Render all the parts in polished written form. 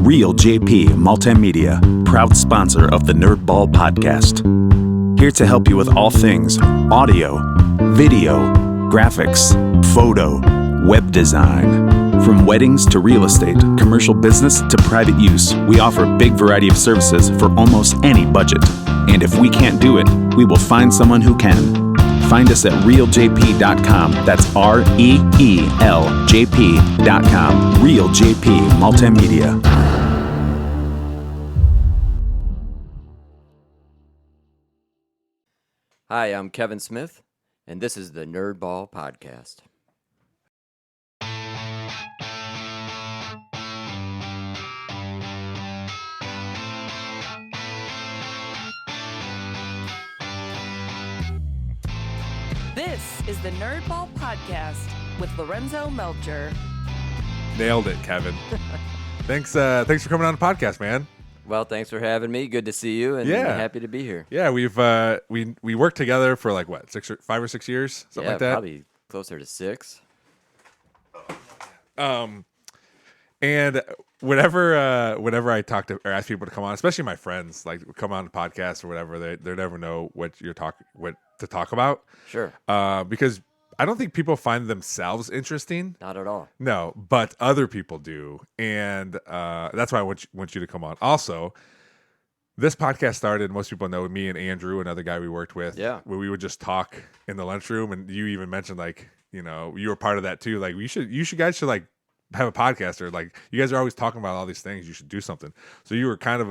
Real JP Multimedia, proud sponsor of the Nerdball Podcast. Here to help you with all things audio, video, graphics, photo, web design. From weddings to real estate, commercial business to private use, we offer a big variety of services for almost any budget. And if we can't do it, we will find someone who can. Find us at realjp.com. That's REELJP.com. Real JP Multimedia. Hi, I'm Kevin Smith, and this is the Nerdball Podcast. This is the Nerdball Podcast with Lorenzo Melcher. Nailed it, Kevin. Thanks for coming on the podcast, man. Well, thanks for having me. Good to see you, and happy to be here. Yeah, we've we worked together for like what, 5 or 6 years, something like that. Probably closer to 6. And whenever I talk to or ask people to come on, especially my friends, like come on the podcast or whatever, they never know what to talk about. Sure. Because I don't think people find themselves interesting. Not at all. No, but other people do, and that's why I want you to come on. Also, this podcast started. Most people know me and Andrew, another guy we worked with. Yeah. Where we would just talk in the lunchroom, and you even mentioned like you were part of that too. Like you guys should like have a podcast, or like you guys are always talking about all these things. You should do something. So you were kind of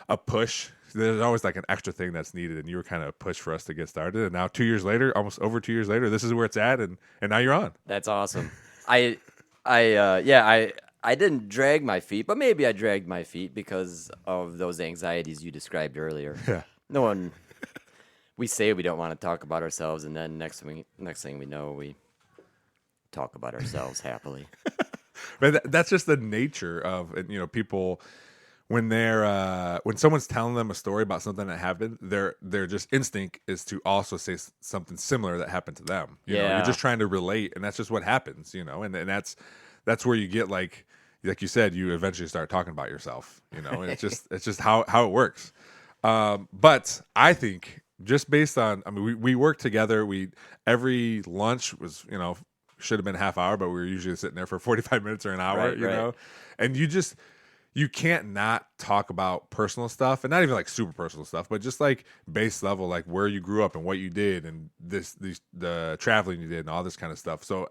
a push. There's always like an extra thing that's needed, and you were kind of a push for us to get started. And now 2 years later, almost over 2 years later, this is where it's at, and now you're on. That's awesome. I didn't drag my feet, but maybe I dragged my feet because of those anxieties you described earlier. Yeah. No one. We say we don't want to talk about ourselves, and then next thing we know, we talk about ourselves happily. But that's just the nature of people. When when someone's telling them a story about something that happened, their just instinct is to also say something similar that happened to them. You're just trying to relate, and that's just what happens. And that's where you get like you said, you eventually start talking about yourself. And it's just how it works. But I think just based on, we work together. Every lunch was should have been a half hour, but we were usually sitting there for 45 minutes or an hour. Right. And you can't not talk about personal stuff, and not even like super personal stuff, but just like base level, like where you grew up and what you did and the traveling you did and all this kind of stuff. So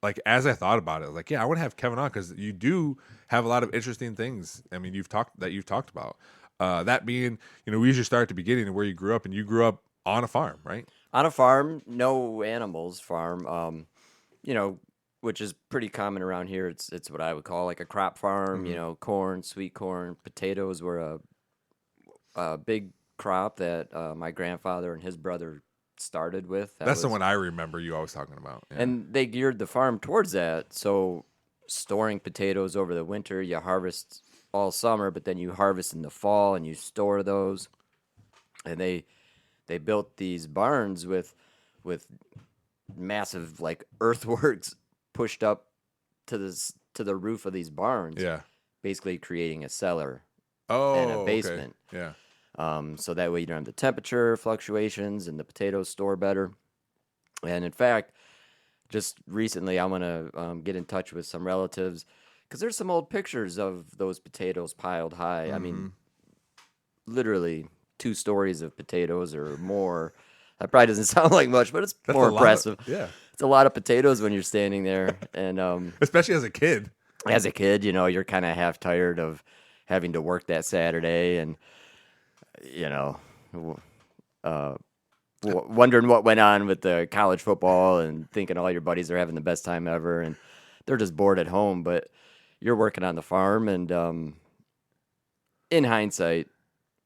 like, as I thought about it, I was like, yeah, I want to have Kevin on because you do have a lot of interesting things. You've talked about, that being, we usually start at the beginning of where you grew up, and you grew up on a farm, right? On a farm, no animals farm, which is pretty common around here. It's what I would call like a crop farm. Mm-hmm. Corn, sweet corn, potatoes were a big crop that my grandfather and his brother started with. That's the one I remember you always talking about. Yeah. And they geared the farm towards that. So storing potatoes over the winter, you harvest all summer, but then you harvest in the fall and you store those. And they built these barns with massive like earthworks pushed up to the roof of these barns, basically creating a cellar and a basement. Okay. Yeah. So that way you don't have the temperature fluctuations and the potatoes store better. And in fact, just recently I want to get in touch with some relatives because there's some old pictures of those potatoes piled high. Mm-hmm. Literally 2 stories of potatoes or more. That probably doesn't sound like much, but it's more impressive. It's a lot of potatoes when you're standing there, and especially as a kid. As a kid, you're kind of half tired of having to work that Saturday, and wondering what went on with the college football, and thinking all your buddies are having the best time ever, and they're just bored at home. But you're working on the farm, and in hindsight,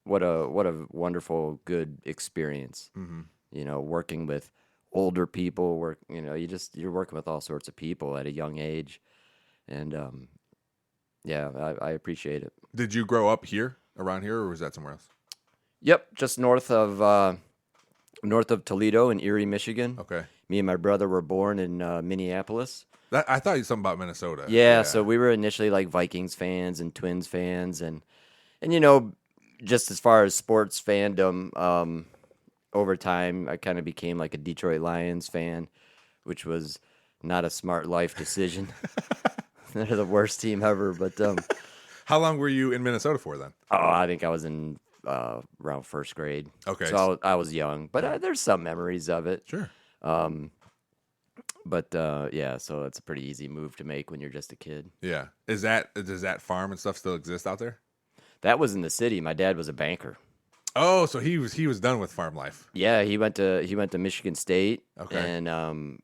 what a wonderful, good experience. Mm-hmm. Working with older people, you're working with all sorts of people at a young age, and I appreciate it. Did you grow up around here, or was that somewhere else? Yep, just north of Toledo in Erie, Michigan. Okay. Me and my brother were born in Minneapolis, I thought you something about Minnesota. Yeah, so we were initially like Vikings fans and Twins fans, and you know, just as far as sports fandom, over time, I kind of became like a Detroit Lions fan, which was not a smart life decision. They're the worst team ever, but How long were you in Minnesota for then? oh, I think I was in around first grade. Okay. So I was young, but there's some memories of it. Sure. But yeah, so it's a pretty easy move to make when you're just a kid. Yeah. Does that farm and stuff still exist out there? That was in the city. My dad was a banker. Oh, so he was done with farm life. Yeah, he went to Michigan State Okay. and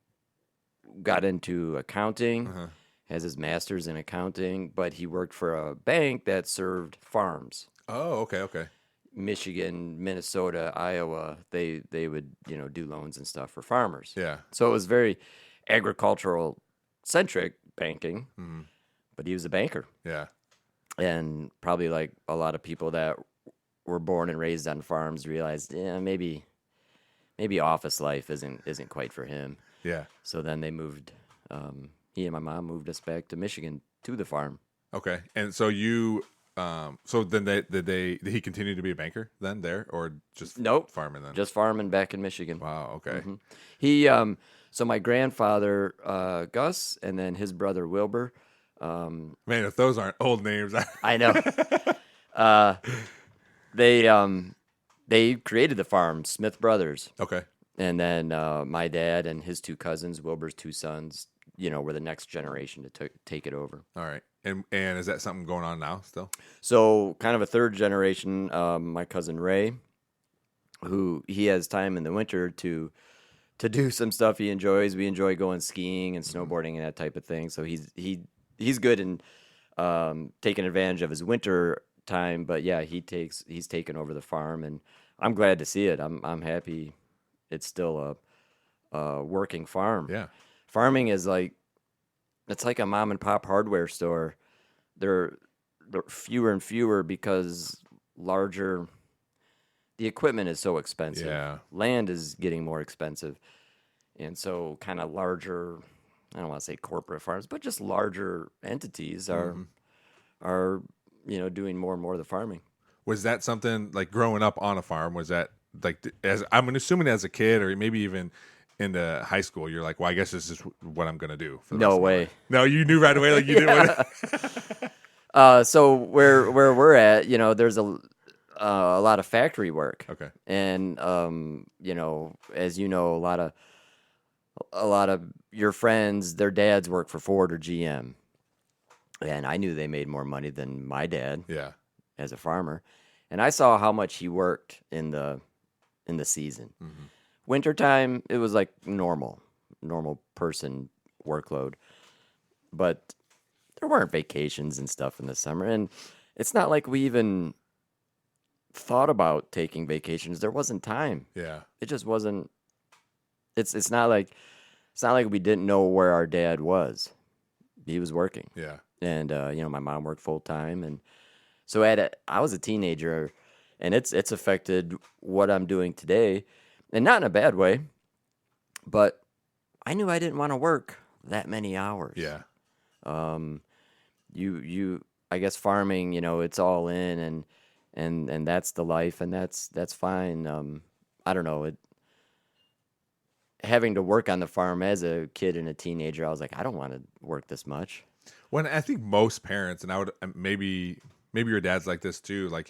got into accounting. Has his master's in accounting, but he worked for a bank that served farms. Oh, okay. Michigan, Minnesota, Iowa, they would, do loans and stuff for farmers. Yeah. So it was very agricultural centric banking, but he was a banker. Yeah. And probably like a lot of people that were born and raised on farms realized, yeah, maybe office life isn't quite for him. Yeah. So then they moved. He and my mom moved us back to Michigan to the farm. Okay. And so you so then did he continue to be a banker then there, or just Nope, farming then? just farming back in Michigan. Wow. Okay. He so my grandfather Gus and then his brother Wilbur. Man, if those aren't old names, I know. They created the farm, Smith Brothers. Okay. And then my dad and his two cousins, Wilbur's two sons, were the next generation to take it over. All right. And is that something going on now still? So kind of a third generation, my cousin Ray, who he has time in the winter to do some stuff he enjoys. We enjoy going skiing and snowboarding and that type of thing. So he's good in taking advantage of his winter time. But yeah, he's taken over the farm, and I'm glad to see it. I'm happy. It's still a working farm. Yeah. Farming is it's like a mom and pop hardware store. They're fewer and fewer because the equipment is so expensive. Yeah. Land is getting more expensive. And so kind of larger, I don't want to say corporate farms, but just larger entities are doing more and more of the farming. Was that something like growing up on a farm? Was that like, as I'm assuming as a kid or maybe even into high school, you're like, well, I guess this is what I'm going to do. For the rest No of my way. life. No, you knew right away. Like you didn't. So where we're at, there's a lot of factory work. Okay. And as you know, a lot of your friends, their dads work for Ford or GM. And I knew they made more money than my dad. Yeah. As a farmer, and I saw how much he worked in the season. Wintertime, it was like normal person workload, but there weren't vacations and stuff in the summer, and it's not like we even thought about taking vacations. There wasn't time. Yeah. It just wasn't. It's not like we didn't know where our dad was. He was working. Yeah. And my mom worked full time, and so I was a teenager, and it's affected what I'm doing today, and not in a bad way, but I knew I didn't want to work that many hours. Yeah. I guess farming, it's all in, and that's the life, and that's fine. I don't know, having to work on the farm as a kid and a teenager, I was like, I don't want to work this much. When I think most parents, and I would maybe your dad's like this too. Like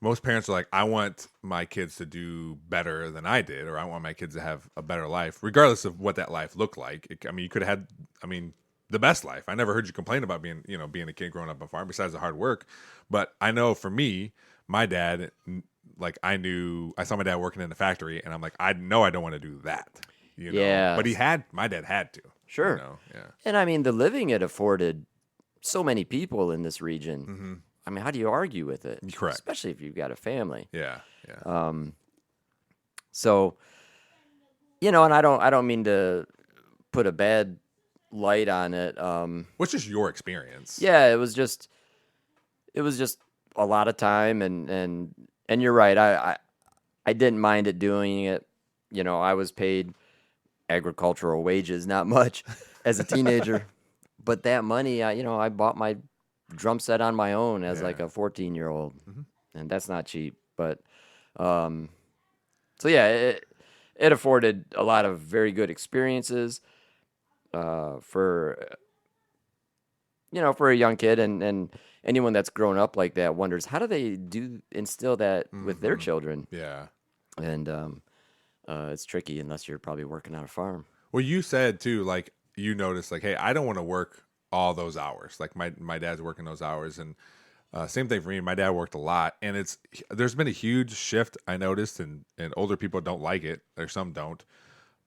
most parents are like, I want my kids to do better than I did, or I want my kids to have a better life, regardless of what that life looked like. You could have had, the best life. I never heard you complain about being a kid growing up on a farm, besides the hard work. But I know for me, my dad, like I saw my dad working in a factory, and I'm like, I know I don't want to do that. Yeah. But my dad had to. Sure. Yeah. And the living it afforded so many people in this region. How do you argue with it? Correct. Especially if you've got a family. Yeah. Yeah. So, and I don't mean to put a bad light on it. What's just your experience? Yeah, it was just a lot of time, and you're right. I didn't mind it doing it. I was paid agricultural wages, not much, as a teenager. But that money, I bought my drum set on my own as like a 14-year-old, and that's not cheap. But so yeah, it afforded a lot of very good experiences for for a young kid, and anyone that's grown up like that wonders how do they instill that with their children. Yeah. And it's tricky unless you're probably working on a farm. Well, you said too, like you noticed, like, hey, I don't want to work all those hours. Like my dad's working those hours, and same thing for me. My dad worked a lot, and there's been a huge shift I noticed, and older people don't like it, or some don't.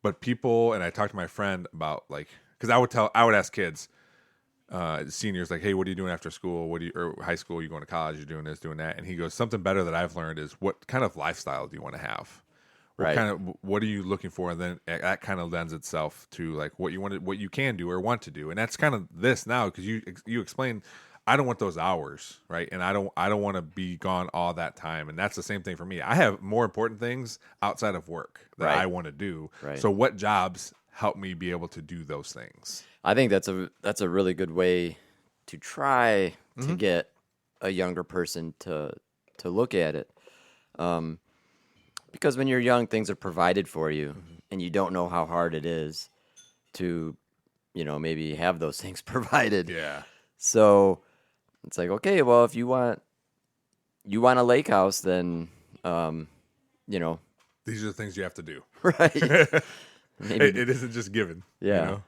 But people, and I talked to my friend about like, because I would ask kids, seniors, like, hey, what are you doing after school? Or high school? You going to college? You're doing this, doing that? And he goes, something better that I've learned is what kind of lifestyle do you want to have? Right. What are you looking for? And then that kind of lends itself to like what you can do or want to do. And that's kind of this now, because you explained, I don't want those hours, right? And I don't want to be gone all that time. And that's the same thing for me. I have more important things outside of work that Right. I want to do. Right. So what jobs help me be able to do those things? I think that's a really good way to try to get a younger person to look at it. Because when you're young, things are provided for you, and you don't know how hard it is to, maybe have those things provided. Yeah. So it's like, okay, well, if you want a lake house, then, These are the things you have to do. right. Maybe, It isn't just given. Yeah.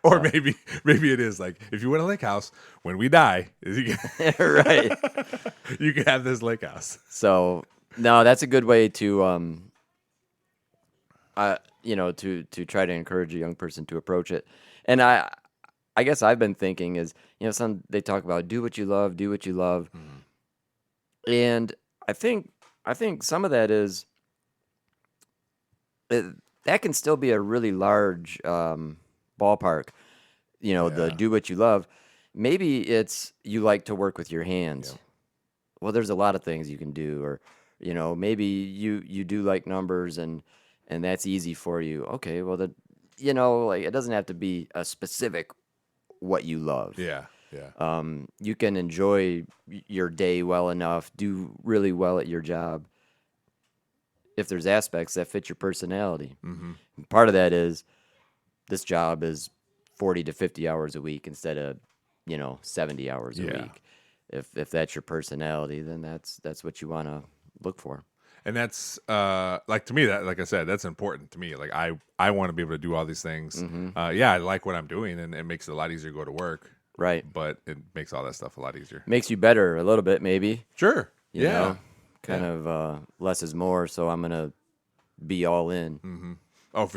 Or maybe it is like, if you want a lake house, when we die, you right. can have this lake house. So no, that's a good way to to try to encourage a young person to approach it. And I guess I've been thinking is, they talk about do what you love, and I think some of that is that can still be a really large ballpark. The do what you love. Maybe it's you like to work with your hands. Yeah. Well, there's a lot of things you can do, or maybe you do like numbers, and that's easy for you. Okay, well, like it doesn't have to be a specific what you love. Yeah. Yeah. You can enjoy your day well enough, do really well at your job, if there's aspects that fit your personality. Part of that is this job is 40 to 50 hours a week instead of 70 hours a week. If that's your personality, then that's what you want to look for. And that's like, to me, that, like I said, that's important to me. Like I want to be able to do all these things. I like what I'm doing, and it makes it a lot easier to go to work. Right. But it makes all that stuff a lot easier. Makes you better a little bit, maybe. Sure. You know, kind of less is more, so I'm gonna be all in. Oh,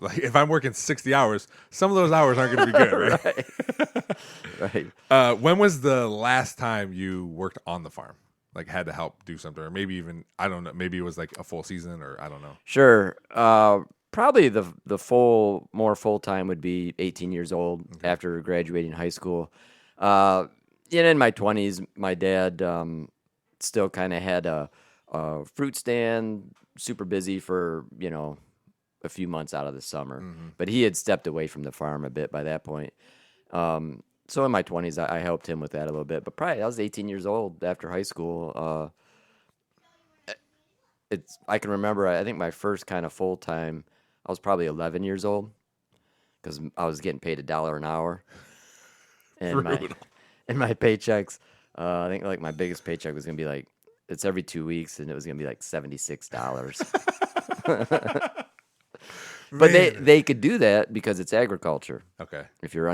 like if I'm working 60 hours, some of those hours aren't going to be good, right? Right. When was the last time you worked on the farm? Like had to help do something, or maybe even, I don't know, maybe it was like a full season, or I don't know. Sure. Probably the more full time would be 18 years old after graduating high school. In my 20s, my dad still kind of had a fruit stand, super busy for a few months out of the summer, but he had stepped away from the farm a bit by that point. So in my 20s, I helped him with that a little bit. But probably I was 18 years old after high school. I can remember, I think my first kind of full time, I was probably 11 years old because I was getting paid $1 an hour. And my paychecks, I think like my biggest paycheck was going to be like, it's every 2 weeks, and it was going to be like $76. But they could do that because it's agriculture. Okay. If you were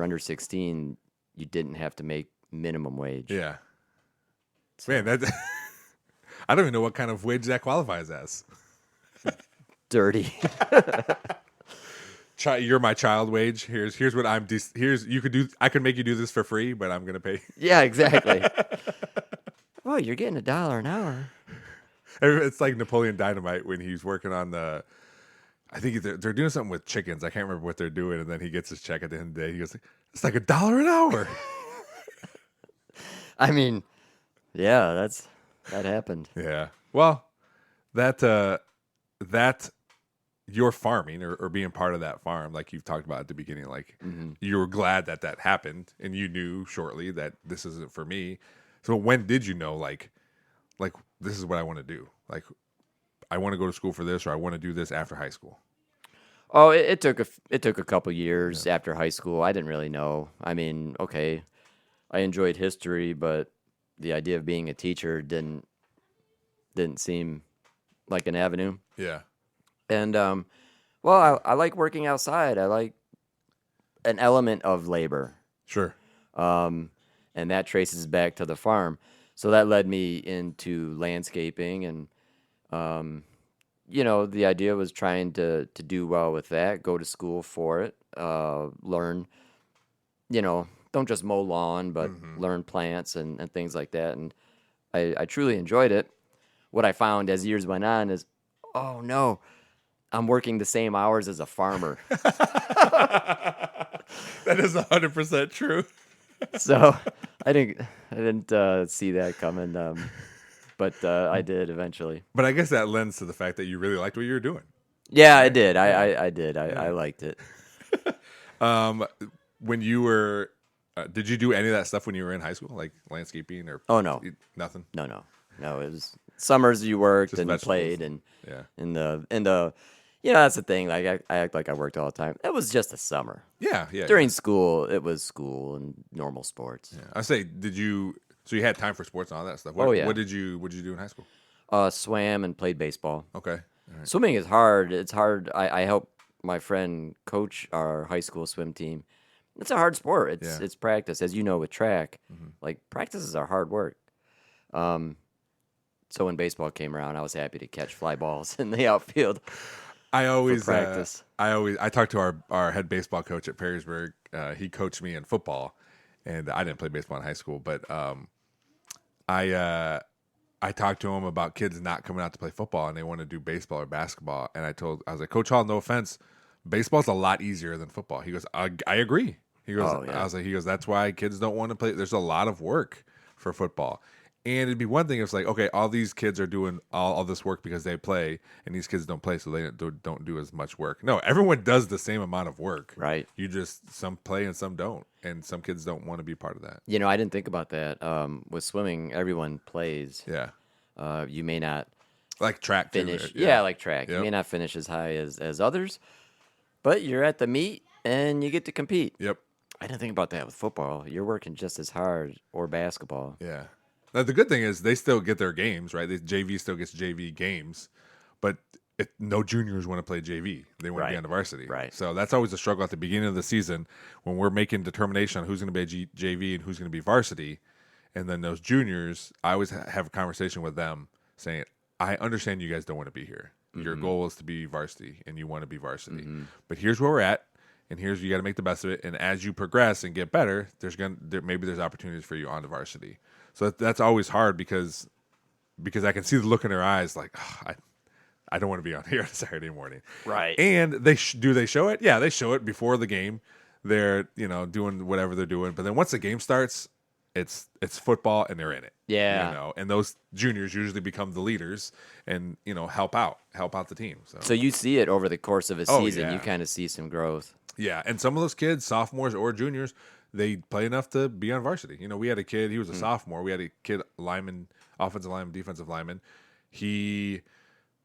under 16, you didn't have to make minimum wage. Yeah. Man, that I don't even know what kind of wage that qualifies as. Dirty. You're my child wage. Here's what you could do. I could make you do this for free, but I'm gonna pay. Yeah, exactly. Well, you're getting $1 an hour. It's like Napoleon Dynamite when he's working on I think they're doing something with chickens. I can't remember what they're doing, and then he gets his check at the end of the day. He goes, "It's like $1 an hour." I mean, yeah, that happened. Yeah. Well, that you're farming or being part of that farm, like you've talked about at the beginning, like you were glad that happened, and you knew shortly that this isn't for me. So when did you know, like this is what I want to do? Like, I want to go to school for this, or I want to do this after high school. Oh, it took a couple years after high school. I didn't really know. I mean, okay, I enjoyed history, but the idea of being a teacher didn't seem like an avenue. Yeah. And well, I like working outside. I like an element of labor. Sure. And that traces back to the farm. So that led me into landscaping, and the idea was trying to do well with that, go to school for it, learn, don't just mow lawn, but learn plants and things like that. And I truly enjoyed it. What I found as years went on is, oh no, I'm working the same hours as a farmer. That is 100% true. So I didn't see that coming, but I did eventually. But I guess that lends to the fact that you really liked what you were doing. Yeah, I did. I did. I liked it. When you were, did you do any of that stuff when you were in high school, like landscaping or? Oh no, nothing. no. It was summers you worked Just and vegetables. played, and Yeah. in the that's the thing. Like I act like I worked all the time. It was just a summer. Yeah. During school, it was school and normal sports. Yeah. I say, so you had time for sports and all that stuff. Oh, yeah. What did you do in high school? Swam and played baseball. Okay. All right. Swimming is hard. It's hard. I help my friend coach our high school swim team. It's a hard sport. It's practice, as you know, with track. Like practices are hard work. So when baseball came around, I was happy to catch fly balls in the outfield. I always practice. I talked to our head baseball coach at Perrysburg. He coached me in football, and I didn't play baseball in high school, but I talked to him about kids not coming out to play football and they want to do baseball or basketball. And I was like, Coach Hall, no offense, baseball's a lot easier than football. He goes, I agree. He goes, Oh, yeah. I was like, that's why kids don't want to play. There's a lot of work for football. And it'd be one thing if it's like, okay, all these kids are doing all this work because they play, and these kids don't play, so they don't do as much work. No, everyone does the same amount of work. Right. You just, some play and some don't, and some kids don't want to be part of that. I didn't think about that. With swimming, everyone plays. Yeah. You may not Like track too, finish. Yeah, like track. Yep. You may not finish as high as others, but you're at the meet and you get to compete. Yep. I didn't think about that with football. You're working just as hard, or basketball. Yeah. Now, the good thing is they still get their games, right? The JV still gets JV games, but no juniors want to play JV. They want to be Right. on the varsity. Right. So that's always a struggle at the beginning of the season when we're making determination on who's going to be JV and who's going to be varsity. And then those juniors, I always have a conversation with them saying, I understand you guys don't want to be here. Your goal is to be varsity, and you want to be varsity. But here's where we're at, and you got to make the best of it. And as you progress and get better, maybe there's opportunities for you on the varsity. So that's always hard because I can see the look in their eyes, like, I don't want to be on here on Saturday morning. Right. And they show it? Yeah, they show it before the game. They're doing whatever they're doing, but then once the game starts, it's football and they're in it. Yeah. And those juniors usually become the leaders and help out the team. So you see it over the course of a Oh, season. yeah. You kind of see some growth. Yeah, and some of those kids, sophomores or juniors, they play enough to be on varsity. We had a kid, he was a sophomore. We had a kid, lineman, offensive lineman, defensive lineman. He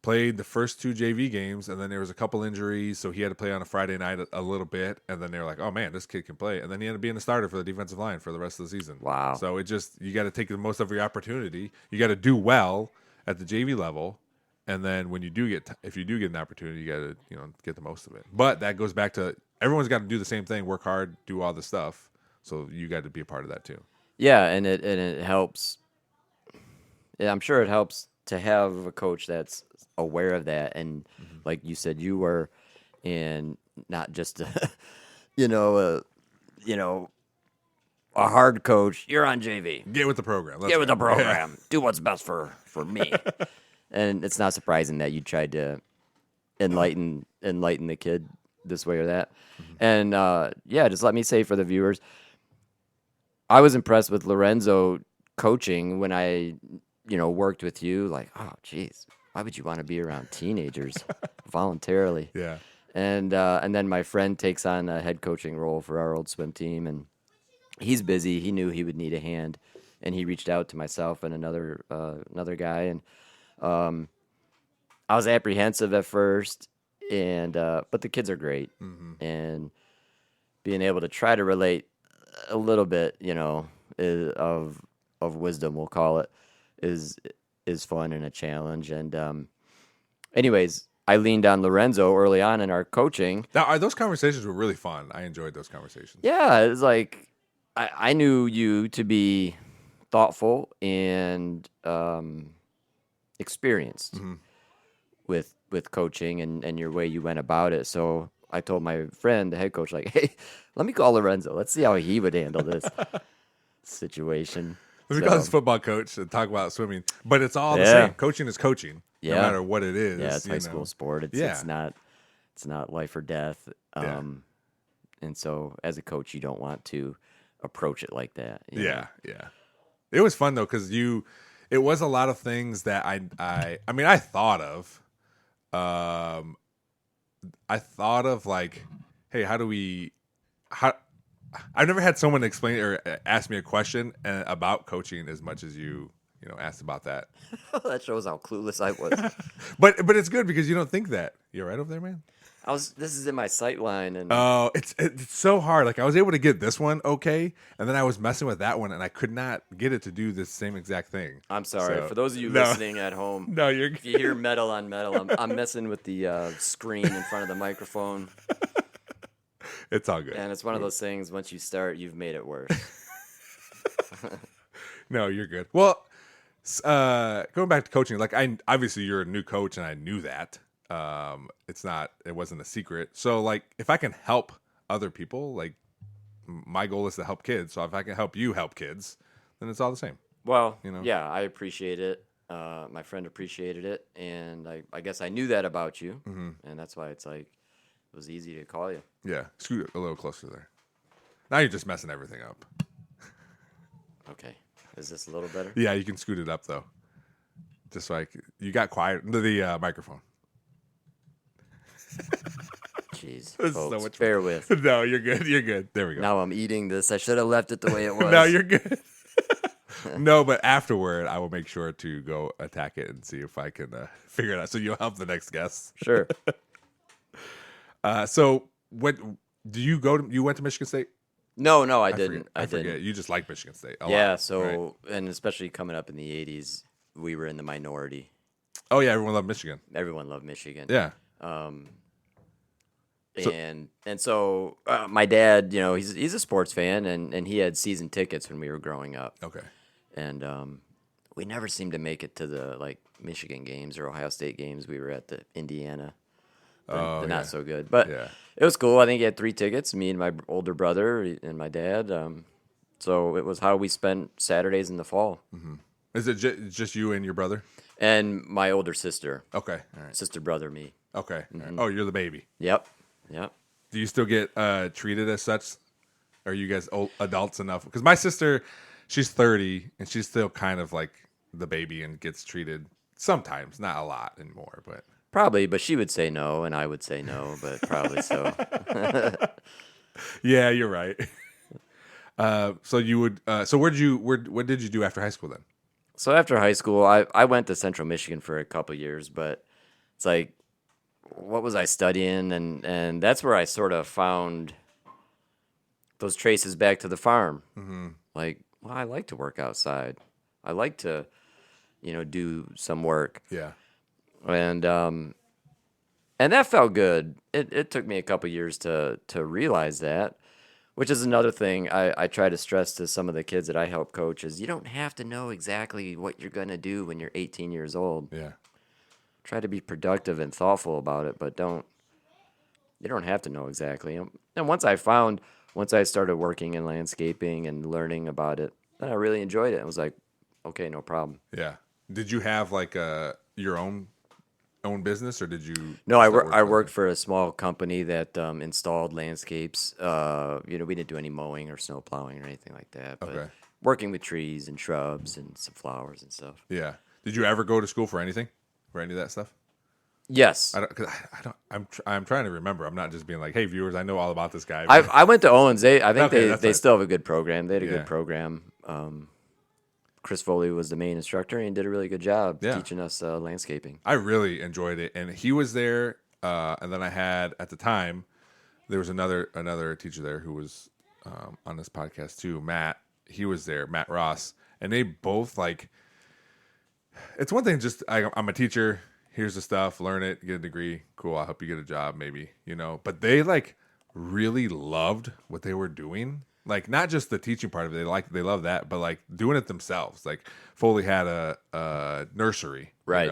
played the first 2 JV games, and then there was a couple injuries, so he had to play on a Friday night a little bit, and then they were like, oh, man, this kid can play. And then he ended up being a starter for the defensive line for the rest of the season. Wow. So you got to take the most of your opportunity. You got to do well at the JV level, and then when if you do get an opportunity, you got to get the most of it. But that goes back to everyone's got to do the same thing, work hard, do all this stuff. So you got to be a part of that too. Yeah, and it helps. Yeah, I'm sure it helps to have a coach that's aware of that, and like you said, you were, and not just a hard coach. You're on JV. Get with the program. Get with the program. Do what's best for me. And it's not surprising that you tried to enlighten the kid this way or that. And just let me say for the viewers, I was impressed with Lorenzo coaching when I worked with you. Like, oh, geez, why would you want to be around teenagers voluntarily? Yeah. And then my friend takes on a head coaching role for our old swim team, and he's busy. He knew he would need a hand, and he reached out to myself and another guy, and I was apprehensive at first, and but the kids are great, and being able to try to relate a little bit, of wisdom, we'll call it, is fun and a challenge. And anyways, I leaned on Lorenzo early on in our coaching. Now, those conversations were really fun. I enjoyed those conversations. Yeah, it's like I knew you to be thoughtful and experienced with coaching and your way you went about it. So I told my friend, the head coach, like, hey, let me call Lorenzo. Let's see how he would handle this situation. Let me call his football coach and talk about swimming. But it's all the Yeah. same. Coaching is coaching, no Yeah. matter what it is. Yeah, it's high school sport. It's not life or death. Yeah. And so as a coach, you don't want to approach it like that. you know? Yeah, yeah. It was fun though because it was a lot of things that I mean I thought of. I thought of like, hey, I've never had someone explain or ask me a question about coaching as much as you asked about that. That shows how clueless I was. But it's good because you don't think that. You're right over there, man. This is in my sight line, and Oh, it's so hard. Like I was able to get this one okay, and then I was messing with that one, and I could not get it to do the same exact thing. I'm sorry. So, For those of you no. listening at home, No, you're if you hear metal on metal, I'm messing with the screen in front of the microphone. It's all good. And it's one of those things, once you start, you've made it worse. No, you're good. Well, going back to coaching, like obviously you're a new coach, and I knew that. It wasn't a secret. So like, if I can help other people, like my goal is to help kids. So if I can help you help kids, then it's all the same. Well, You know? yeah, I appreciate it. My friend appreciated it, and I guess I knew that about you, and that's why it's like it was easy to call you. Yeah, scoot a little closer there. Now you're just messing everything up. Okay, is this a little better? Yeah, you can scoot it up though. Just like you got quiet. The microphone. Jeez, This is folks, so much bear with. No, you're good. You're good. There we go. Now I'm eating this. I should have left it the way it was. No, you're good. No, but afterward, I will make sure to go attack it and see if I can figure it out. So you'll help the next guest. Sure. So what do you go to? You went to Michigan State? No, I didn't. I didn't. forget. You just like Michigan State. A Yeah. lot, So, right? and especially coming up in the '80s, we were in the minority. Oh yeah, everyone loved Michigan. Everyone loved Michigan. Yeah. So my dad, he's a sports fan, and he had season tickets when we were growing up. Okay. And we never seemed to make it to the Michigan games or Ohio State games. We were at the Indiana, the not so good, but Yeah. it was cool. I think he had 3 tickets, me and my older brother and my dad. So it was how we spent Saturdays in the fall. Is it just you and your brother? And my older sister, Okay. All right. sister, brother, me. Okay. All right. Oh, you're the baby. Yep. Do you still get treated as such? Are you guys old adults enough? Because my sister, she's 30, and she's still kind of like the baby and gets treated sometimes, not a lot anymore, but Probably, but she would say no, and I would say no, but probably so. yeah, you're right. So you would. So what did you do after high school then? So after high school, I went to Central Michigan for a couple years, but it's like, what was I studying? And that's where I sort of found those traces back to the farm. Like, well, I like to work outside. I like to, do some work. Yeah. And that felt good. It took me a couple years to realize that, which is another thing I try to stress to some of the kids that I help coach is you don't have to know exactly what you're going to do when you're 18 years old. Yeah. Try to be productive and thoughtful about it, but you don't have to know exactly. And once I started working in landscaping and learning about it, then I really enjoyed it. I was like, okay, no problem. Yeah. Did you have like your own business, or did you? No, I start worked for a small company that installed landscapes. We didn't do any mowing or snow plowing or anything like that. But Okay. working with trees and shrubs and some flowers and stuff. Yeah. Did you ever go to school for anything, for any of that stuff? Yes. I'm trying to remember. I'm not just being like, hey, viewers, I know all about this guy. I went to Owens. I think Okay, they that's still have a good program. They had a Yeah. good program. Chris Foley was the main instructor and did a really good job teaching us landscaping. I really enjoyed it, and he was there. And then I had at the time there was another teacher there who was on this podcast too, Matt. He was there, Matt Ross, and they both like. It's one thing just I'm a teacher. Here's the stuff. Learn it. Get a degree. Cool. I hope you get a job. Maybe But they like really loved what they were doing. Like not just the teaching part of it. They love that, but like doing it themselves. Like Foley had a nursery, right?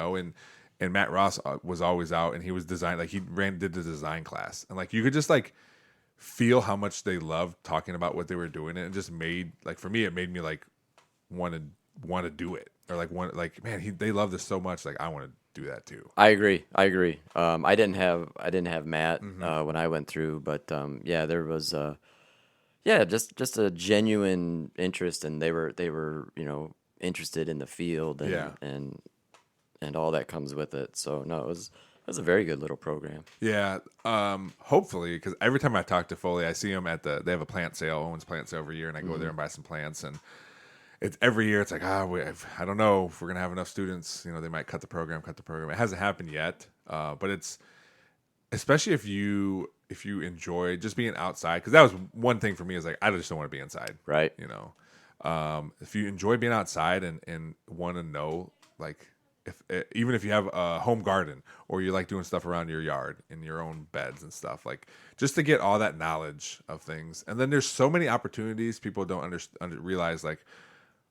And Matt Ross was always out, and he was did the design class, and like you could just like feel how much they loved talking about what they were doing, and it just made like for me it made me like want to do it, or like man they love this so much, like I want to do that too. I agree. I didn't have Matt when I went through, but yeah, there was just a genuine interest, and they were interested in the field and all that comes with it. So no, it was a very good little program. Yeah, hopefully, because every time I talk to Foley, I see him they have a plant sale, Owens plant sale every year, and I go there and buy some plants, and it's every year. It's like I don't know if we're gonna have enough students. They might cut the program. It hasn't happened yet, but it's especially if you enjoy just being outside, because that was one thing for me is like I just don't want to be inside, right? If you enjoy being outside and want to know like. Even if you have a home garden or you like doing stuff around your yard in your own beds and stuff, like just to get all that knowledge of things. And then there's so many opportunities people don't realize, like,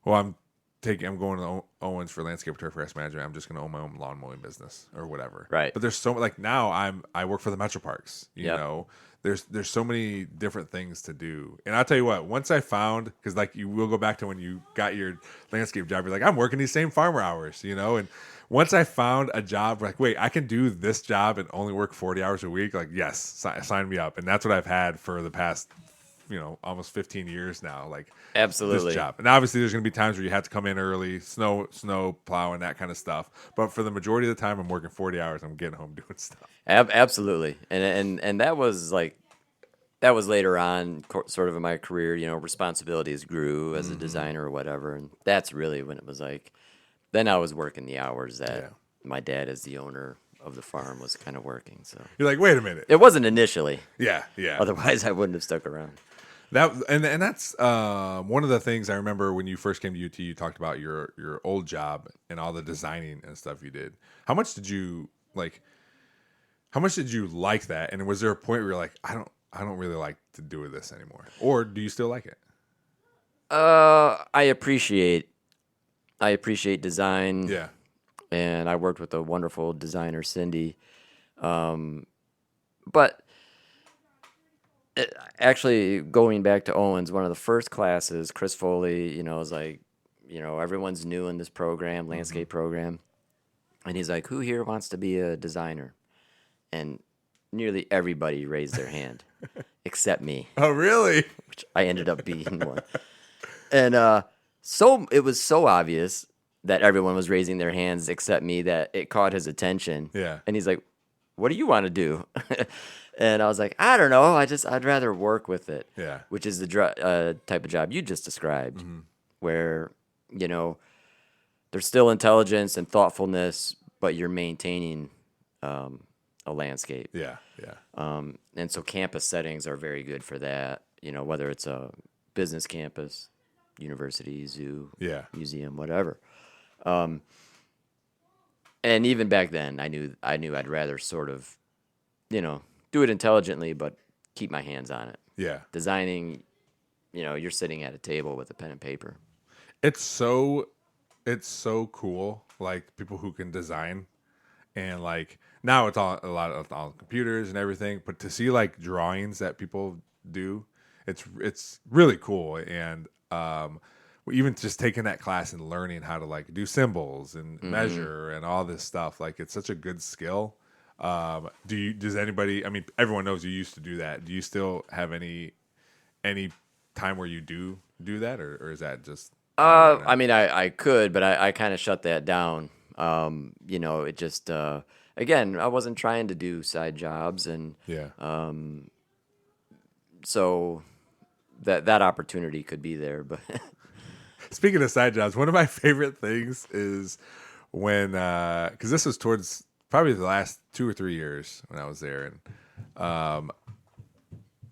well, I'm going to Owens for landscape turfgrass management. I'm just going to own my own lawn mowing business or whatever. Right. But there's so like now I work for the Metro Parks, you know, there's so many different things to do. And I'll tell you what, once I found, because like you will go back to when you got your landscape job, you're like, I'm working these same farmer hours, and once I found a job, like, wait, I can do this job and only work 40 hours a week. Like, yes, sign me up. And that's what I've had for the past, almost 15 years now. Like, absolutely, this job. And obviously, there's going to be times where you have to come in early, snow plowing, that kind of stuff. But for the majority of the time, I'm working 40 hours. I'm getting home doing stuff. Absolutely, and that was later on, sort of in my career. Responsibilities grew as a designer or whatever, and that's really when it was like. Then I was working the hours that my dad, as the owner of the farm, was kind of working. So you're like, wait a minute. It wasn't initially. Yeah. Otherwise, I wouldn't have stuck around. That's one of the things I remember when you first came to UT. You talked about your old job and all the designing and stuff you did. How much did you like? How much did you like that? And was there a point where you're like, I don't really like to do this anymore, or do you still like it? I appreciate design. Yeah. And I worked with a wonderful designer, Cindy. But actually, going back to Owens, one of the first classes, Chris Foley, was like, everyone's new in this program, landscape program. And he's like, who here wants to be a designer? And nearly everybody raised their hand, except me. Oh, really? Which I ended up being one. And so it was so obvious that everyone was raising their hands except me that it caught his attention. Yeah. And he's like, what do you want to do? And I was like, I don't know. I'd rather work with it. Yeah. Which is the type of job you just described, where, there's still intelligence and thoughtfulness, but you're maintaining a landscape. Yeah. And so campus settings are very good for that, whether it's a business campus, university, zoo, museum, whatever. And even back then, I knew I'd rather sort of, do it intelligently, but keep my hands on it. Yeah. Designing, you're sitting at a table with a pen and paper. It's so cool. Like people who can design, and like now it's all on computers and everything. But to see like drawings that people do, it's really cool. And even just taking that class and learning how to like do symbols and measure and all this stuff, like it's such a good skill. Does anybody, I mean, everyone knows you used to do that. Do you still have any time where you do that, or is that just? I mean, I could, but I kind of shut that down It just again, I wasn't trying to do side jobs, and Yeah. so that opportunity could be there, but Speaking of side jobs, one of my favorite things is when, because this was towards probably the last 2 or 3 years when I was there, and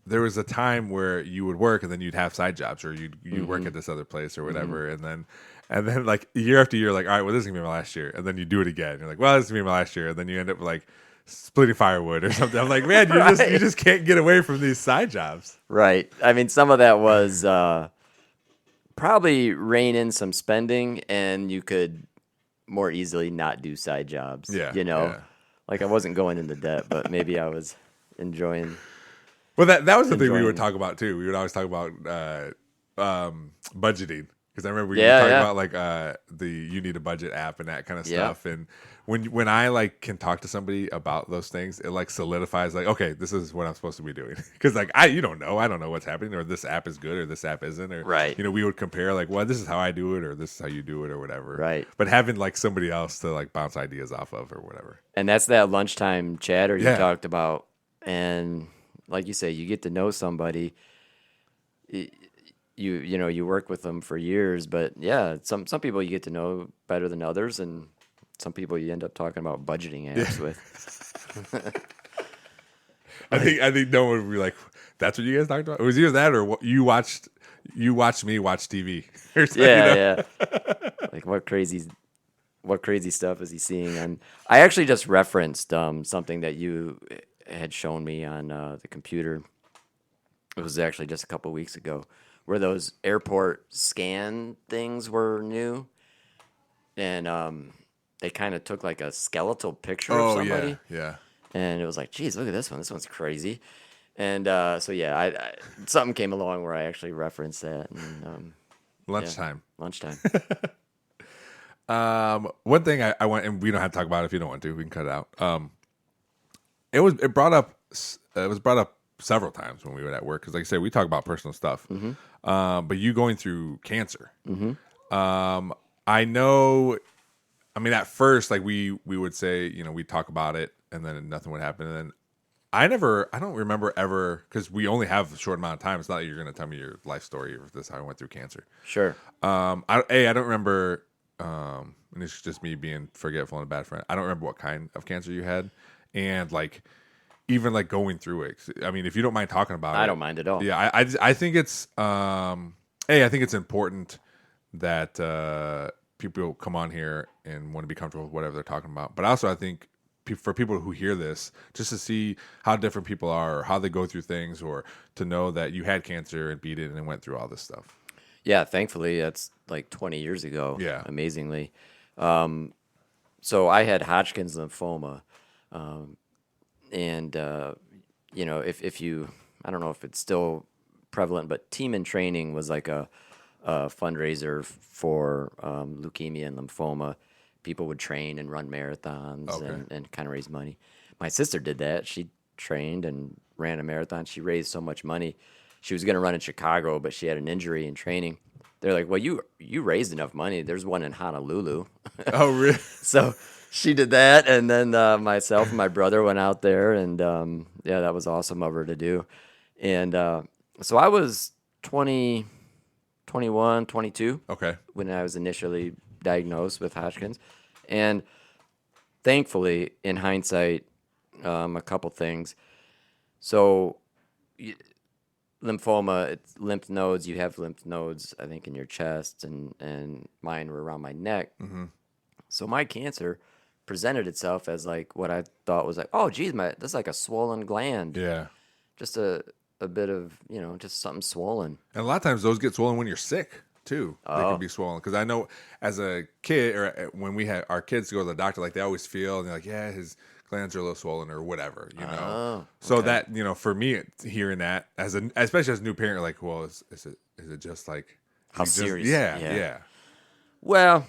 there was a time where you would work and then you'd have side jobs, or you'd work at this other place or whatever, and then like year after year, like, all right, well, this is gonna be my last year, and then you do it again. You're like, well, this is gonna be my last year, and then you end up like splitting firewood or something. I'm like, man, you just can't get away from these side jobs. right. I mean, some of that was probably rein in some spending, and you could more easily not do side jobs. Yeah, Yeah. Like I wasn't going into debt, but maybe I was enjoying. Well, that was the thing we Enjoying. would talk about too. We would always talk about budgeting, because I remember we Yeah, were talking yeah. about like the You Need a Budget app and that kind of Yeah. stuff. And when I like can talk to somebody about those things, it like solidifies like, okay, this is what I'm supposed to be doing. Because like I don't know what's happening, or this app is good or this app isn't, or Right. we would compare like, well, this is how I do it, or this is how you do it, or whatever. Right. But having like somebody else to like bounce ideas off of or whatever. And that's that lunchtime chatter you Yeah. talked about. And like you say, you get to know somebody. You work with them for years, but yeah, some people you get to know better than others, and some people you end up talking about budgeting apps with. I think no one would be like, that's what you guys talked about. It was either that or what you watched me watch TV. Or something, Yeah. Like what crazy stuff is he seeing? And I actually just referenced something that you had shown me on the computer. It was actually just a couple weeks ago, where those airport scan things were new, and they kind of took like a skeletal picture of Oh somebody, yeah. and it was like, geez, look at this one. This one's crazy. And so yeah, I something came along where I actually referenced that. And, Lunchtime. lunchtime. One thing I want, and we don't have to talk about it if you don't want to. We can cut it out. It was brought up several times when we were at work, because like I said, we talk about personal stuff. But you going through cancer. I know. I mean, at first, like we would say, we talk about it, and then nothing would happen. And then I don't remember ever, because we only have a short amount of time. It's not like you're going to tell me your life story or this is how I went through cancer. Sure. I don't remember, and it's just me being forgetful and a bad friend. I don't remember what kind of cancer you had, and like even like going through it. I mean, if you don't mind talking about it, I don't mind at all. Yeah, I think it's I think it's important that people come on here and want to be comfortable with whatever they're talking about. But also, I think for people who hear this, just to see how different people are, or how they go through things, or to know that you had cancer and beat it and went through all this stuff. Yeah, thankfully that's like 20 years ago. Yeah. Amazingly. So I had Hodgkin's lymphoma, and if you, I don't know if it's still prevalent, but Team in Training was like a fundraiser for leukemia and lymphoma. People would train and run marathons and kind of raise money. My sister did that. She trained and ran a marathon. She raised so much money. She was going to run in Chicago, but she had an injury in training. They're like, well, you raised enough money. There's one in Honolulu. Oh, really? So she did that, and then myself and my brother went out there, and that was awesome of her to do. And so I was 20, 21, 22 Okay. when I was initially diagnosed with Hodgkin's. And thankfully, in hindsight, a couple things. So lymphoma, it's lymph nodes. You have lymph nodes, I think, in your chest, and mine were around my neck. Mm-hmm. So my cancer presented itself as like what I thought was like, oh, geez, this is like a swollen gland. Yeah. Just a bit of, just something swollen. And a lot of times those get swollen when you're sick too. They Oh. can be swollen. Because I know as a kid, or when we had our kids go to the doctor, like they always feel, and they're like, yeah, his glands are a little swollen or whatever, Oh, So okay. that, for me, hearing that especially as a new parent, like, well, is it just like How just- serious? Yeah. Well,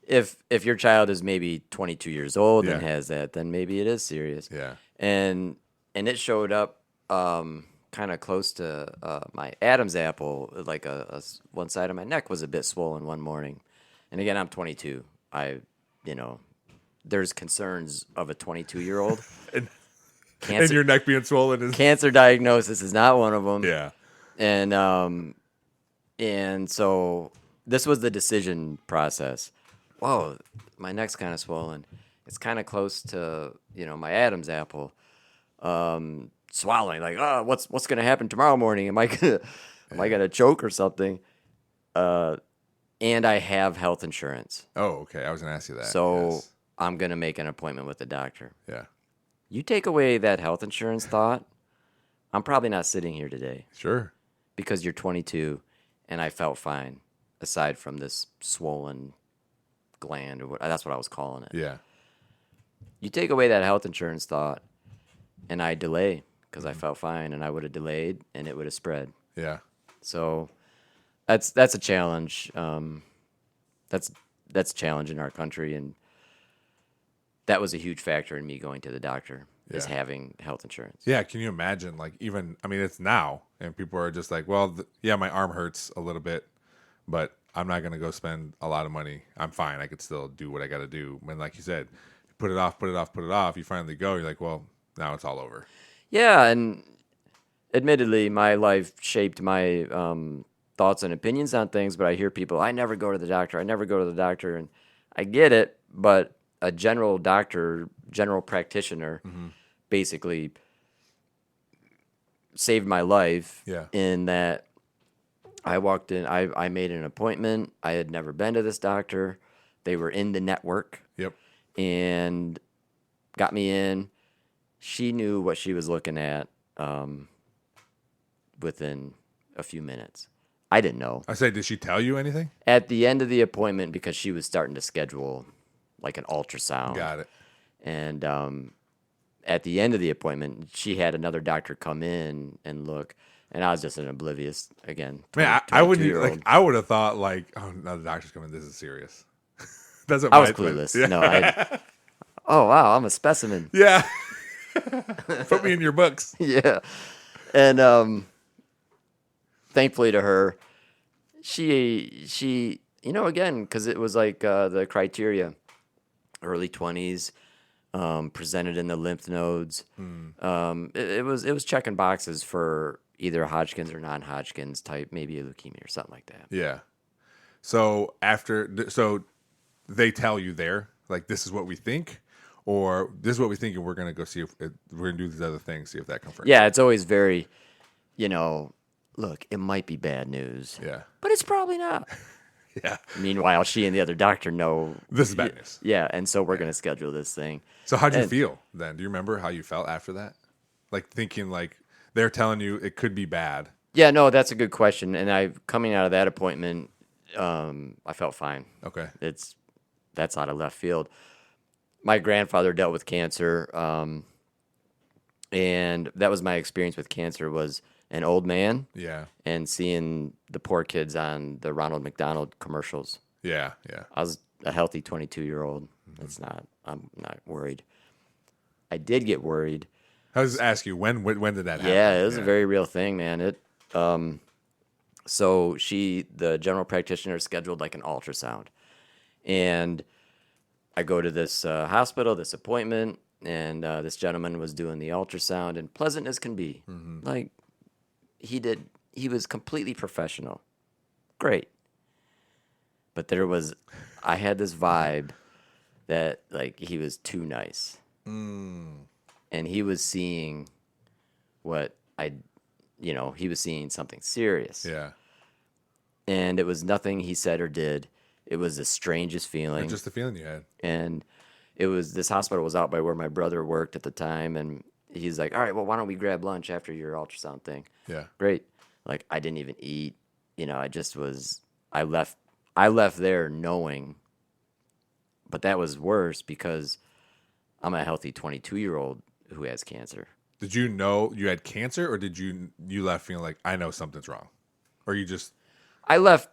if your child is maybe 22 years old and Yeah. has that, then maybe it is serious. Yeah. And it showed up kind of close to my Adam's apple. Like one side of my neck was a bit swollen one morning. And again, I'm 22. there's concerns of a 22-year-old. And Cancer, your neck being swollen is cancer diagnosis is not one of them. yeah. And so this was the decision process. Whoa, my neck's kind of swollen. It's kind of close to, my Adam's apple. Swallowing, like, oh, what's gonna happen tomorrow morning? Am I gonna choke or something? And I have health insurance, Oh, okay. I was gonna ask you that. so Yes. I'm gonna make an appointment with the doctor. Yeah. You take away that health insurance thought, I'm probably not sitting here today Sure. because you're 22, and I felt fine, aside from this swollen gland, or that's what I was calling it. Yeah. You take away that health insurance thought, and I delay because I felt fine, and I would have delayed, and it would have spread. Yeah. So that's a challenge. That's a challenge in our country, and that was a huge factor in me going to the doctor is Yeah. having health insurance. Yeah. Can you imagine? Like, even it's now, and people are just like, well, yeah, my arm hurts a little bit, but I'm not gonna go spend a lot of money. I'm fine. I could still do what I got to do. When, like you said, put it off, put it off, put it off. You finally go. You're like, well, now it's all over. Yeah, and admittedly, my life shaped my thoughts and opinions on things, but I hear people, I never go to the doctor, and I get it, but a general doctor, general practitioner, basically saved my life Yeah. in that I walked in, I made an appointment, I had never been to this doctor, they were in the network, Yep. and got me in. She knew what she was looking at within a few minutes. I didn't know. I say, did she tell you anything? At the end of the appointment, because she was starting to schedule like an ultrasound. Got it. And at the end of the appointment, she had another doctor come in and look. And I was just an oblivious, again, Man, I would 22-year-old. like. I would have thought like, oh, now the doctor's coming. This is serious. That's what I was my thought- clueless. Yeah. No, oh, wow, I'm a specimen. Yeah. Put me in your books. Yeah. And thankfully to her, she again, because it was like the criteria, early 20s, presented in the lymph nodes. It was checking boxes for either Hodgkin's or non-Hodgkin's type, maybe a leukemia or something like that. Yeah. So they tell you there, like, this is what we think, or this is what we think, and we're gonna go see if we're gonna do these other things, see if that confirms. Yeah, it's always very, look, it might be bad news, Yeah. but it's probably not. Yeah. Meanwhile, she and the other doctor know. This is bad news. Yeah, and so we're going to schedule this thing. So how'd you And- feel then? Do you remember how you felt after that? Like, thinking like they're telling you it could be bad. Yeah, no, that's a good question. And coming out of that appointment, I felt fine. Okay. That's out of left field. My grandfather dealt with cancer, and that was my experience with cancer, was an old man Yeah. and seeing the poor kids on the Ronald McDonald commercials. Yeah. Yeah. I was a healthy 22-year-old. I'm not worried. I did get worried. I was ask you when did that happen? Yeah, it was a very real thing, man. So the general practitioner, scheduled like an ultrasound, and I go to this hospital, this appointment, and this gentleman was doing the ultrasound, and pleasant as can be. Like, he was completely professional. Great. But I had this vibe that, like, he was too nice. And he was seeing he was seeing something serious. Yeah. And it was nothing he said or did. It was the strangest feeling. Just the feeling you had. And this hospital was out by where my brother worked at the time. And he's like, all right, well, why don't we grab lunch after your ultrasound thing? Yeah. Great. Like, I didn't even eat. I left there knowing, but that was worse because I'm a healthy 22-year-old who has cancer. Did you know you had cancer, or did you left feeling like, I know something's wrong? Or you just I left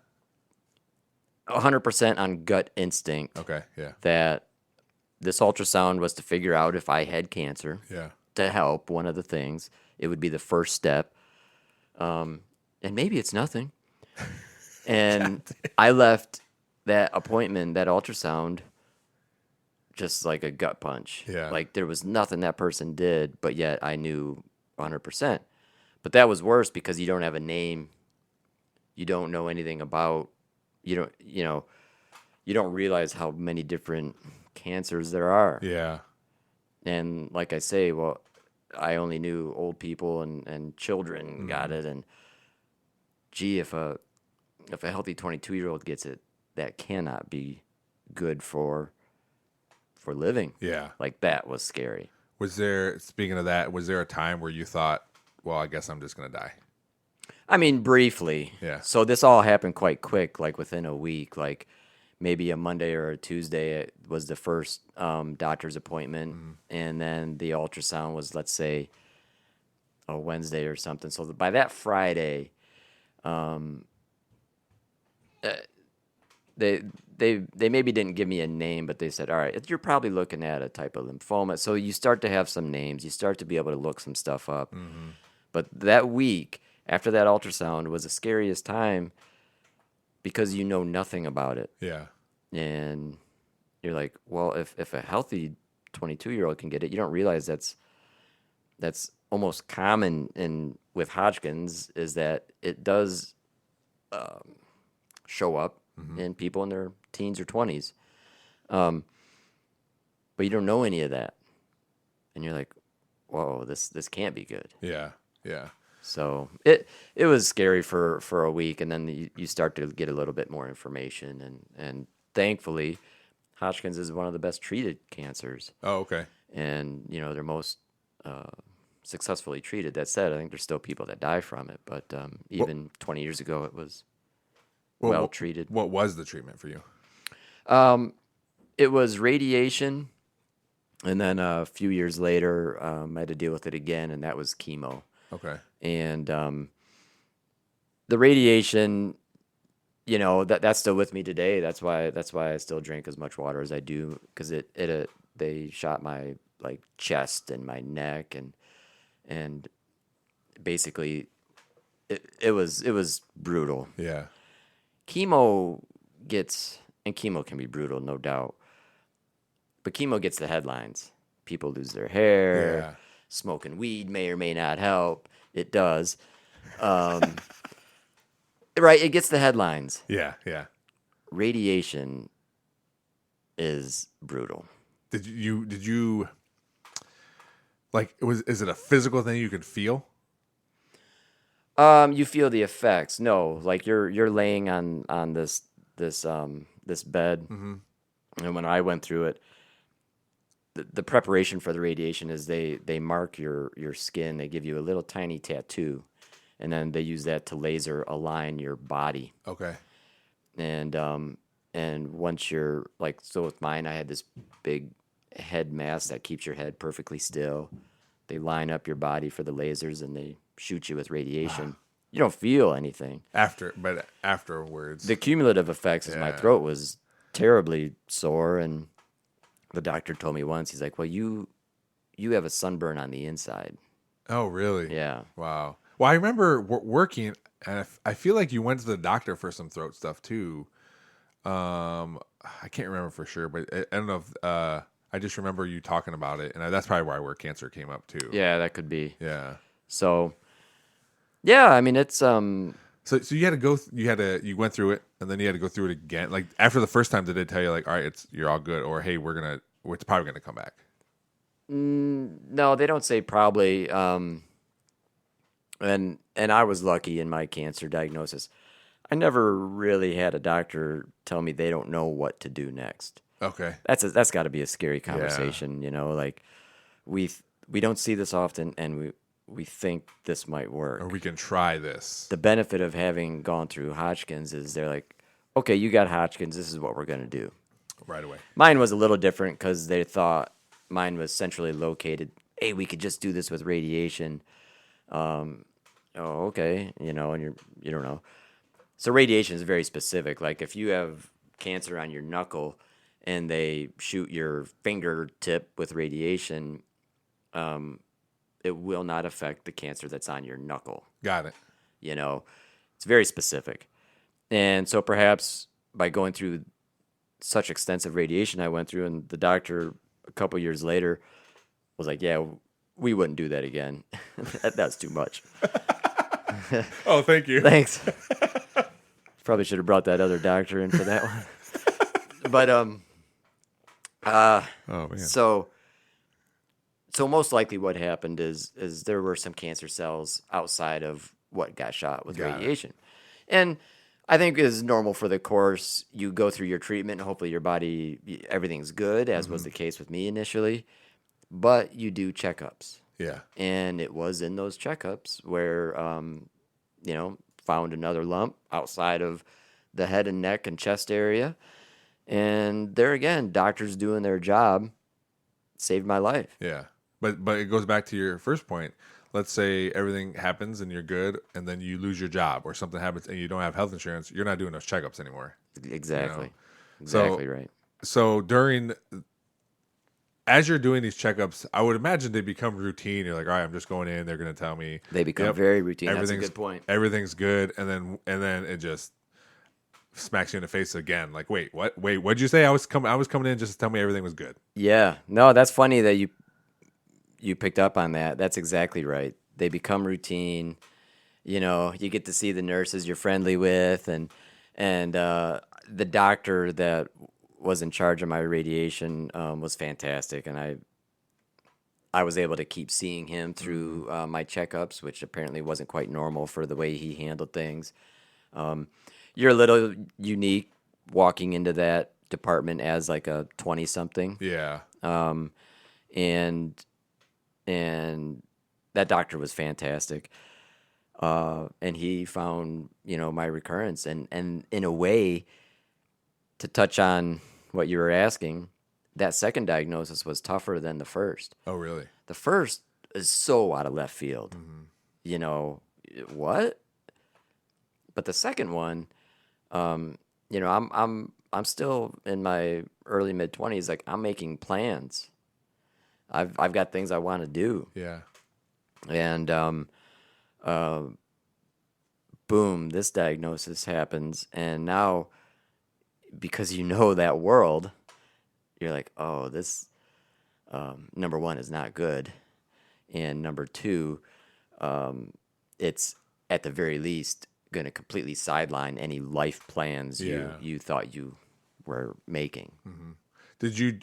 100% on gut instinct okay, yeah. that this ultrasound was to figure out if I had cancer. Yeah. To help, one of the things. It would be the first step. And maybe it's nothing. And I left that appointment, that ultrasound, just like a gut punch. Yeah. Like there was nothing that person did, but yet I knew 100%. But that was worse because you don't have a name. You don't know anything about, you don't realize how many different cancers there are. Yeah. And like I say, well, I only knew old people and children got it. And gee, if a healthy 22-year-old gets it, that cannot be good for living. Yeah. Like that was scary. Speaking of that, was there a time where you thought, well, I guess I'm just going to die? I mean, briefly. Yeah. So this all happened quite quick, like within a week. Like maybe a Monday or a Tuesday it was the first doctor's appointment, and then the ultrasound was, let's say, a Wednesday or something. So by that Friday, they maybe didn't give me a name, but they said, all right, you're probably looking at a type of lymphoma. So you start to have some names. You start to be able to look some stuff up. But that week after that ultrasound was the scariest time because you know nothing about it. Yeah. And you're like, well, if a healthy 22-year-old can get it, you don't realize that's almost common with Hodgkin's, is that it does show up in people in their teens or 20s. But you don't know any of that. And you're like, whoa, this can't be good. Yeah. Yeah. So it was scary for a week, and then you start to get a little bit more information, and thankfully, Hodgkin's is one of the best treated cancers, Oh, okay. and they're most successfully treated. That said, I think there's still people that die from it, but even 20 years ago, it was well treated. What was the treatment for you? It was radiation, and then a few years later, I had to deal with it again, and that was chemo. Okay. And the radiation, that's still with me today. That's why I still drink as much water as I do, because they shot my chest and my neck, and basically it was brutal. Yeah. Chemo can be brutal, no doubt, but chemo gets the headlines. People lose their hair. Yeah. Smoking weed may or may not help. It does. Right, it gets the headlines. Yeah. Yeah. Radiation is brutal. Did you is it a physical thing you could feel? You feel the effects. No, like you're laying on this bed, and when I went through it, the preparation for the radiation is they mark your skin. They give you a little tiny tattoo, and then they use that to laser align your body. Okay. And once you're so with mine, I had this big head mask that keeps your head perfectly still. They line up your body for the lasers, and they shoot you with radiation. You don't feel anything. But afterwards. The cumulative effects is my throat was terribly sore, and the doctor told me once, he's like, well, you have a sunburn on the inside. Oh, really? Yeah. Wow. Well, I remember working, and I feel like you went to the doctor for some throat stuff too. I can't remember for sure, but I don't know if I just remember you talking about it, and that's probably where cancer came up too. Yeah, that could be. Yeah. So, yeah, I mean, it's So you had to go. You went through it, and then you had to go through it again. Like after the first time, did they tell you all right, you're all good, or hey, it's probably gonna come back? No, they don't say probably. And I was lucky in my cancer diagnosis. I never really had a doctor tell me they don't know what to do next. Okay. That's got to be a scary conversation, we don't see this often, and we think this might work. Or we can try this. The benefit of having gone through Hodgkin's is they're like, okay, you got Hodgkin's, this is what we're going to do. Right away. Mine was a little different because they thought mine was centrally located. Hey, we could just do this with radiation. Okay, and you don't know. So radiation is very specific. Like if you have cancer on your knuckle and they shoot your fingertip with radiation, it will not affect the cancer that's on your knuckle. Got it. It's very specific. And so perhaps by going through such extensive radiation I went through, and the doctor a couple years later was like, "Yeah, we wouldn't do that again. That's too much." Oh, thank you. Thanks. Probably should have brought that other doctor in for that one. But Oh man. so most likely what happened is there were some cancer cells outside of what got shot with Got it. radiation. And I think it's normal for the course. You go through your treatment, and hopefully your body, everything's good, as was the case with me initially. But you do checkups. Yeah. And it was in those checkups where, found another lump outside of the head and neck and chest area. And there again, doctors doing their job saved my life. Yeah. But it goes back to your first point. Let's say everything happens and you're good, and then you lose your job or something happens and you don't have health insurance. You're not doing those checkups anymore. Exactly. So- Exactly right. So as you're doing these checkups, I would imagine they become routine. You're like, all right, I'm just going in. They're going to tell me They become yep, very routine. That's a everything's- good point. everything's good, and then it just smacks you in the face again. Like, wait, what? Wait, what'd you say? I was coming in just to tell me everything was good. Yeah. No, that's funny that you picked up on that. That's exactly right. They become routine. You get to see the nurses you're friendly with, and the doctor that was in charge of my radiation was fantastic, and I was able to keep seeing him through my checkups, which apparently wasn't quite normal for the way he handled things. You're a little unique walking into that department as like a 20-something. Yeah. And that doctor was fantastic. And he found, my recurrence. And in a way, to touch on what you were asking, that second diagnosis was tougher than the first. Oh, really? The first is so out of left field. What? But the second one, I'm still in my early mid-20s. Like, I'm making plans. I've got things I want to do. Yeah. And boom, this diagnosis happens, and now because that world, you're like, oh, this number one is not good, and number two, it's at the very least going to completely sideline any life plans you thought you were making. Did you,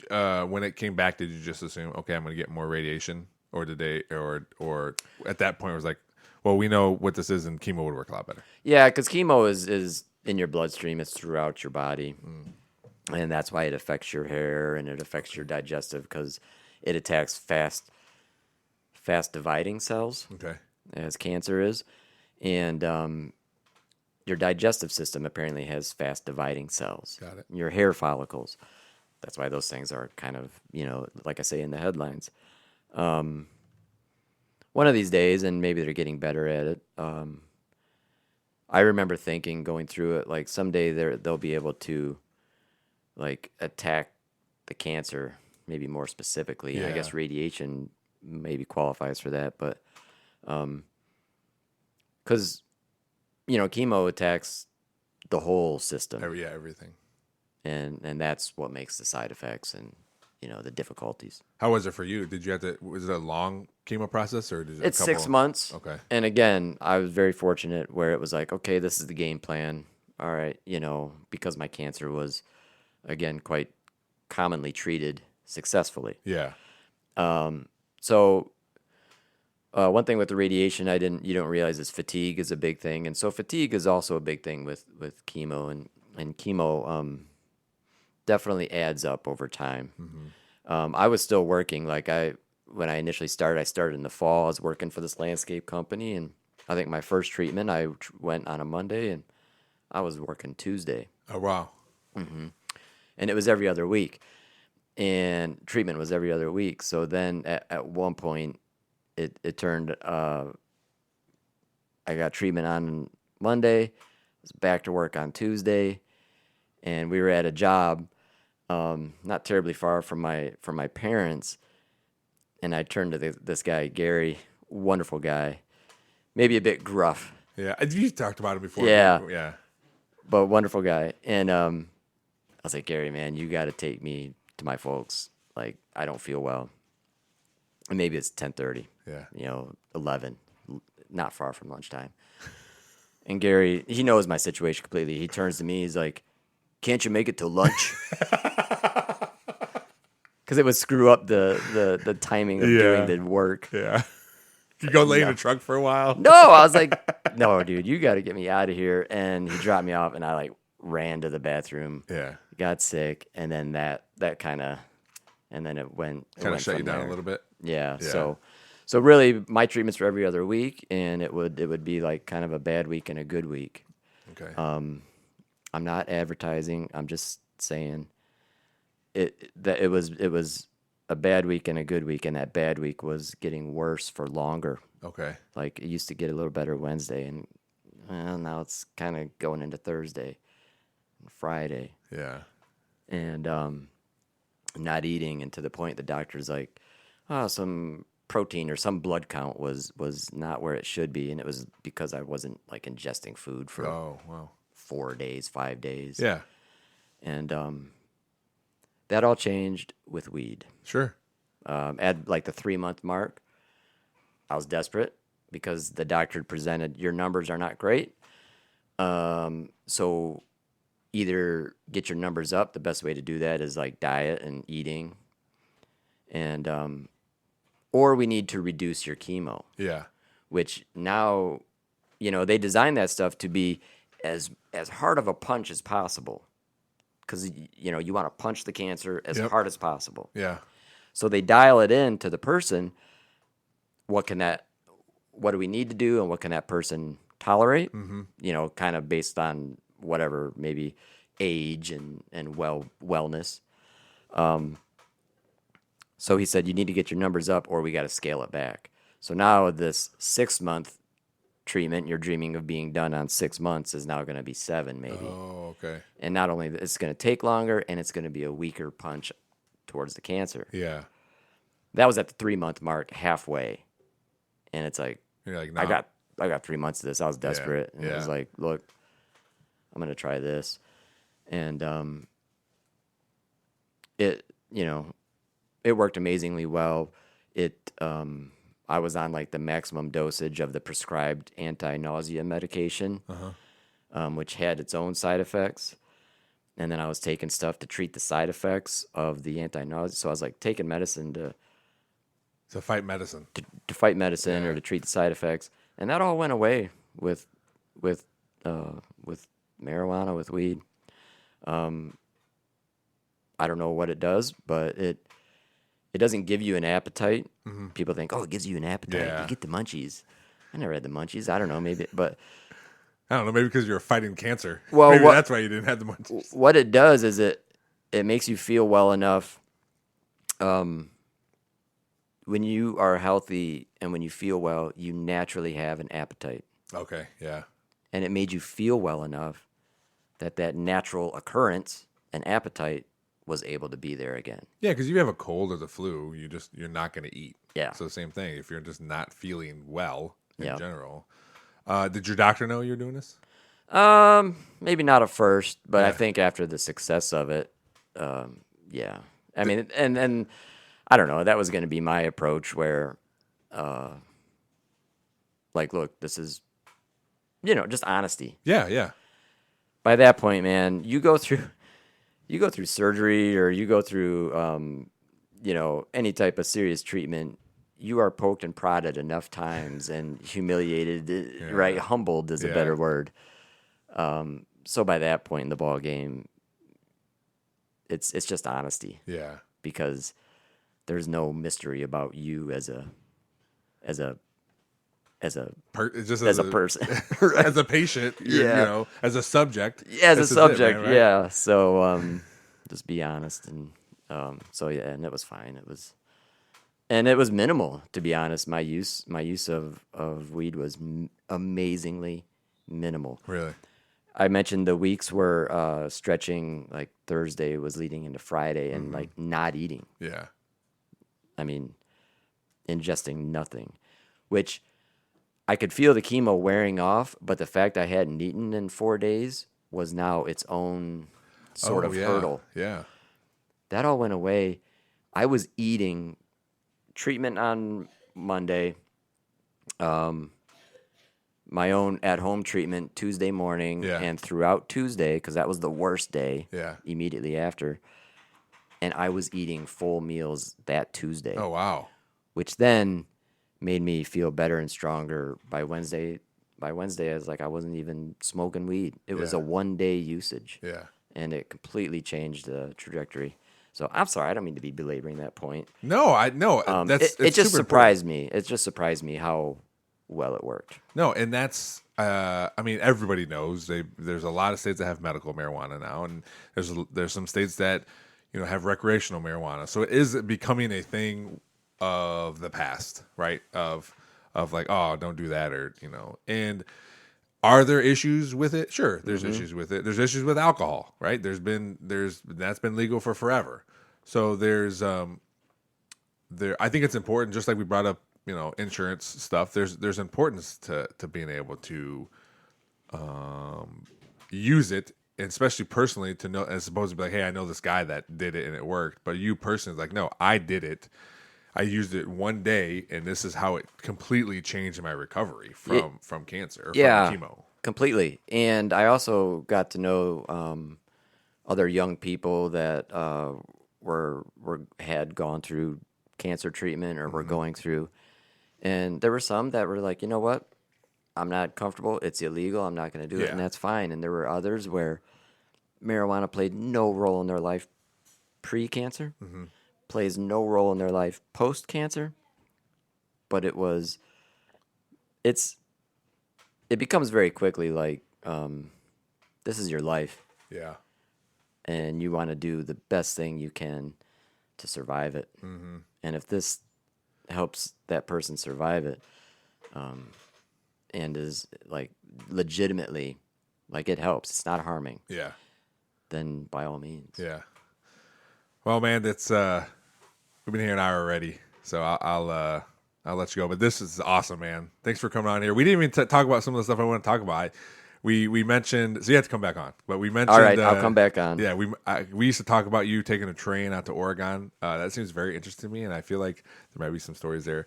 when it came back, did you just assume, okay, I'm going to get more radiation, or did they, or at that point it was like, well, we know what this is, and chemo would work a lot better. Yeah, because chemo is in your bloodstream. It's throughout your body. And that's why it affects your hair and it affects your digestive, because it attacks fast dividing cells, Okay. as cancer is. And your digestive system apparently has fast dividing cells. Got it. Your hair follicles. That's why those things are kind of, like I say in the headlines. One of these days, and maybe they're getting better at it, I remember thinking, going through it, like someday they'll be able to like attack the cancer, maybe more specifically. And I guess Yeah. radiation maybe qualifies for that, but because chemo attacks the whole system, Everything. and that's what makes the side effects and the difficulties. How was it for you? Did you have to? Was it a long chemo process, or did it It's 6 months. Okay. And again, I was very fortunate where it was like, okay, this is the game plan. All right, because my cancer was, again, quite commonly treated successfully. Yeah. So one thing with the radiation you don't realize is fatigue is a big thing. And so fatigue is also a big thing with chemo, and chemo definitely adds up over time. I was still working. Like when I initially started, I started in the fall. I was working for this landscape company, and I think my first treatment, I went on a Monday, and I was working Tuesday. Oh, wow. And it was every other week. And treatment was every other week. So then at one point, it turned, I got treatment on Monday, was back to work on Tuesday, and we were at a job not terribly far from my parents, and I turned to this guy, Gary, wonderful guy, maybe a bit gruff, Yeah. You talked about it before. Yeah. Yeah. but wonderful guy. And was like, Gary, man, you got to take me to my folks. Like, I don't feel well. And maybe it's 10:30. Yeah. 11, not far from lunchtime. And Gary, he knows my situation completely. He turns to me. He's like, "Can't you make it to lunch?" Because it would screw up the timing of doing the work. Yeah. You go lay in a truck for a while? No, I was like, "No, dude, you got to get me out of here." And he dropped me off, and I ran to the bathroom. Yeah. Got sick, and then that kind of, and then it went Kind of shut you from down there. a little bit? Yeah. Yeah. So really, my treatments were every other week, and it would be like kind of a bad week and a good week. Okay. I'm not advertising. I'm just saying it was a bad week and a good week, and that bad week was getting worse for longer. Okay. Like, it used to get a little better Wednesday, and now it's kind of going into Thursday and Friday. Yeah. And not eating, and to the point the doctor's like, "Oh, some protein or some blood count was not where it should be," and it was because I wasn't like ingesting food for Oh, wow. 4 days, 5 days. Yeah. And that all changed with weed. Sure. At like the 3-month mark, I was desperate because the doctor presented, "Your numbers are not great. So either get your numbers up. The best way to do that is like diet and eating. And, or we need to reduce your chemo," Yeah. which now, they designed that stuff to be as hard of a punch as possible. Because, you want to punch the cancer as hard as possible. Yeah. So they dial it in to the person. What do we need to do, and what can that person tolerate? Mm-hmm. Kind of based on whatever, maybe age and wellness. So he said, you need to get your numbers up, or we got to scale it back. So now this 6-month treatment you're dreaming of being done on 6 months is now going to be 7, maybe. Oh, okay. And not only it's going to take longer, and it's going to be a weaker punch towards the cancer. Yeah. That was at the 3-month mark, halfway, and it's like, You're like, no. I got 3 months of this. I was desperate, and I was like, look, I'm going to try this, and it worked amazingly well. I was on like the maximum dosage of the prescribed anti-nausea medication, which had its own side effects. And then I was taking stuff to treat the side effects of the anti-nausea. So I was like taking medicine to fight medicine. To fight medicine or to treat the side effects. And that all went away with marijuana, with weed. I don't know what it does, but it doesn't give you an appetite. Mm-hmm. People think, oh, it gives you an appetite. Yeah. You get the munchies. I never had the munchies. I don't know, maybe, but I don't know, maybe because you're fighting cancer. Well, maybe that's why you didn't have the munchies. What it does is it makes you feel well enough. When you are healthy and when you feel well, you naturally have an appetite. Okay, yeah. And it made you feel well enough that natural occurrence, an appetite, was able to be there again. Yeah, because you have a cold or the flu, you're not going to eat. Yeah. So same thing. If you're just not feeling well in Yeah. general, did your doctor know you were doing this? Maybe not at first, but I think after the success of it, yeah. I mean, and I don't know. That was going to be my approach, where, like, look, this is, just honesty. Yeah, yeah. By that point, man, you go through surgery, or you go through, any type of serious treatment. You are poked and prodded enough times and humiliated, right? Humbled is a better word. So by that point in the ball game, it's just honesty. Yeah. Because there's no mystery about you as a person, as a patient, as a subject. Yeah, as a subject, man, right? yeah. So just be honest, and and it was fine. It was minimal, to be honest. My use of weed was amazingly minimal. Really? I mentioned the weeks were stretching, like Thursday was leading into Friday, and like not eating. Yeah. I mean, ingesting nothing, which I could feel the chemo wearing off, but the fact I hadn't eaten in 4 days was now its own sort of hurdle. Yeah. That all went away. I was eating treatment on Monday, my own at-home treatment Tuesday morning, and throughout Tuesday, because that was the worst day, immediately after, and I was eating full meals that Tuesday. Oh, wow. Which then made me feel better and stronger by Wednesday. By Wednesday, I was like, I wasn't even smoking weed. It was a one-day usage. Yeah. And it completely changed the trajectory. So I'm sorry, I don't mean to be belaboring that point. No, It just surprised me. It just surprised me how well it worked. No, and that's I mean, everybody knows there's a lot of states that have medical marijuana now, and there's some states that have recreational marijuana. So it is becoming a thing of the past, right? Of like, oh, don't do that, or and are there issues with it? Sure, there's issues with it. There's issues with alcohol, right? That's been legal for forever. So there's I think it's important, just like we brought up, insurance stuff. There's importance to being able to use it, and especially personally, to know, as opposed to be like, hey, I know this guy that did it and it worked. But you personally, like, no, I did it. I used it one day, and this is how it completely changed my recovery from cancer, from chemo. Completely. And I also got to know other young people that had gone through cancer treatment or were going through, and there were some that were like, you know what, I'm not comfortable. It's illegal. I'm not going to do it, and that's fine. And there were others where marijuana played no role in their life pre-cancer. Plays no role in their life post-cancer, but it becomes very quickly like, this is your life. Yeah. And you want to do the best thing you can to survive it. And if this helps that person survive it, and is like legitimately, like, it helps, it's not harming. Yeah. Then by all means. Yeah. Well, man, it's we've been here an hour already, so I'll let you go. But this is awesome, man. Thanks for coming on here. We didn't even talk about some of the stuff I want to talk about. We mentioned, so you have to come back on. But we mentioned, all right, I'll come back on. Yeah, we used to talk about you taking a train out to Oregon. That seems very interesting to me, and I feel like there might be some stories there.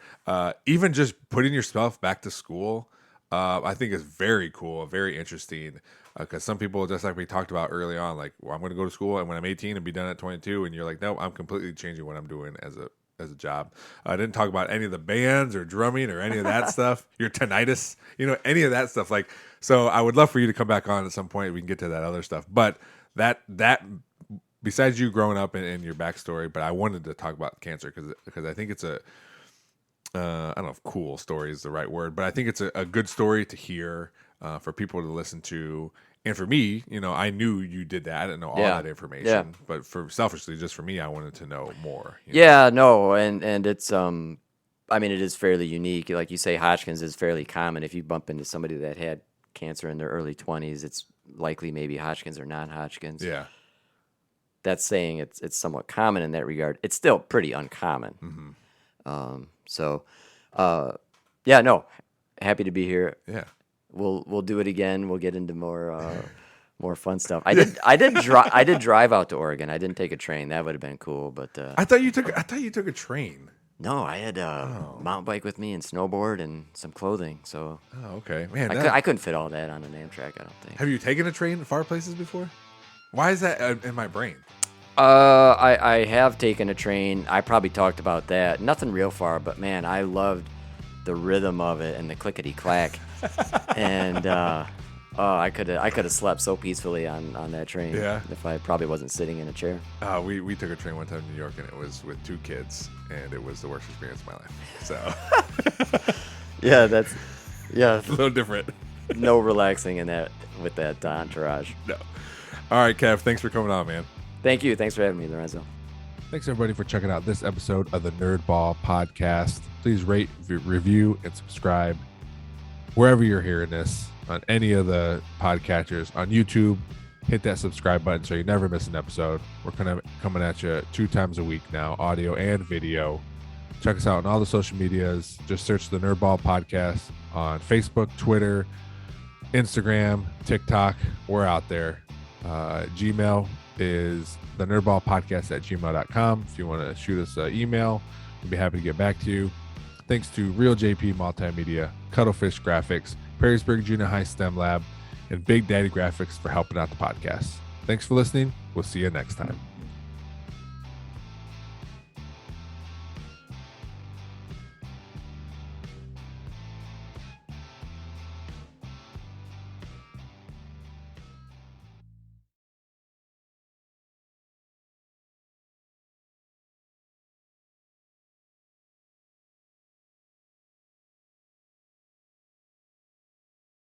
Even just putting yourself back to school, I think is very cool, very interesting. Because some people, just like we talked about early on, like, well, I'm going to go to school and when I'm 18 and be done at 22, and you're like, no, I'm completely changing what I'm doing as a job. I didn't talk about any of the bands or drumming or any of that stuff. Your tinnitus, any of that stuff. Like, so I would love for you to come back on at some point. We can get to that other stuff. But that besides you growing up and your backstory, but I wanted to talk about cancer because I think it's I don't know if cool story is the right word, but I think it's a good story to hear, for people to listen to. And for me, I knew you did that. I didn't know all that information, but selfishly, just for me, I wanted to know more. Yeah, no, and it's I mean, it is fairly unique. Like you say, Hodgkin's is fairly common. If you bump into somebody that had cancer in their early 20s, it's likely maybe Hodgkin's or non-Hodgkin's. Yeah, that's saying it's somewhat common in that regard. It's still pretty uncommon. Yeah, no, happy to be here. Yeah. We'll do it again. We'll get into more fun stuff. I did drive out to Oregon. I didn't take a train. That would have been cool, but I thought you took a train. No, I had a mountain bike with me and snowboard and some clothing. So okay, man, I couldn't fit all that on an Amtrak, I don't think. Have you taken a train to far places before? Why is that in my brain? I have taken a train. I probably talked about that. Nothing real far, but man, I loved the rhythm of it and the clickety clack. And I could have slept so peacefully on that train if I probably wasn't sitting in a chair. We took a train one time to New York, and it was with 2 kids, and it was the worst experience of my life. So yeah, that's a little different. No relaxing in that with that entourage. No. All right, Kev, thanks for coming on, man. Thank you. Thanks for having me, Lorenzo. Thanks, everybody, for checking out this episode of the Nerdball Podcast. Please rate, review, and subscribe wherever you're hearing this, on any of the podcatchers. On YouTube, hit that subscribe button so you never miss an episode. We're coming at you 2 times a week now, audio and video. Check us out on all the social medias. Just search the Nerdball Podcast on Facebook, Twitter, Instagram, TikTok. We're out there. Gmail, is the nerdballpodcast@gmail.com. If you want to shoot us an email, we'll be happy to get back to you. Thanks to Real JP Multimedia, Cuttlefish Graphics, Perrysburg Junior High STEM Lab, and Big Daddy Graphics for helping out the podcast. Thanks for listening. We'll see you next time.